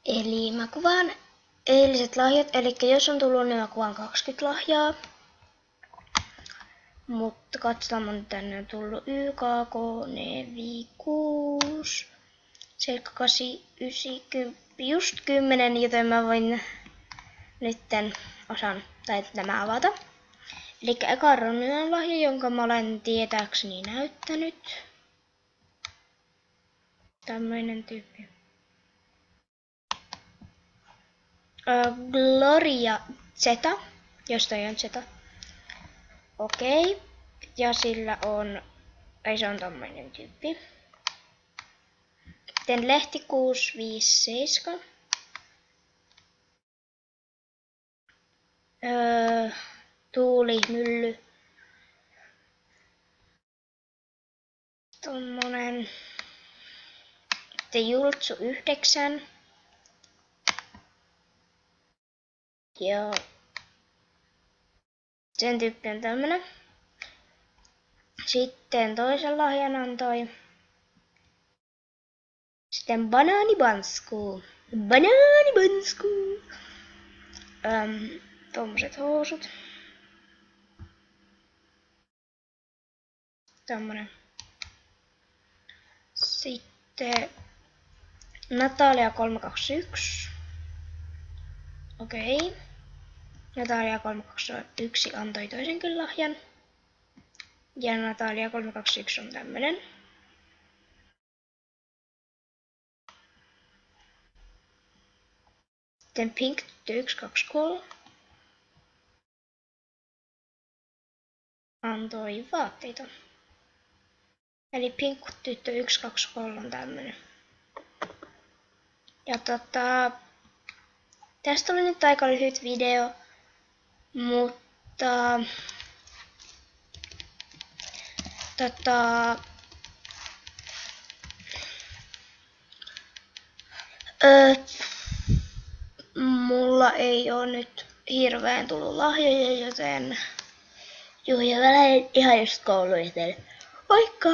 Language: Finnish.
Eli mä kuvaan eiliset lahjat, eli jos on tullut, niin mä kuvaan 20 lahjaa. Mutta katsotaan, mun tänne on tullut YK, K4, 6, 7, 8, 9, 10, just 10, joten mä voin nytten nämä avata. Eli eka Ronninan lahja, jonka mä olen tietääkseni näyttänyt. Tämmöinen tyyppi. Gloria Zeta, jos toi on Zeta. Okei. Ja sillä on, ei se on tommoinen tyyppi. Sitten lehti 657. Tuuli, mylly. Tommonen. Sitten Jultsu 9. Ja sen tyyppi on tämmönen. Sitten toisen lahjan antoi. Sitten Banaanibansku. Banaanibansku. Tommoset housut. Tommonen. Sitten Natalia 321. Okei. Natalia 321 antoi toisenkin lahjan. Ja Natalia 321 on tämmönen. Sitten Pink 123 antoi vaatteita. Eli Pink tyttö 123 on tämmönen. Ja tästä oli nyt aika lyhyt video, mutta mulla ei oo nyt hirveen tullut lahjoja, joten Juhia välillä ihan just kouluun. Moikka!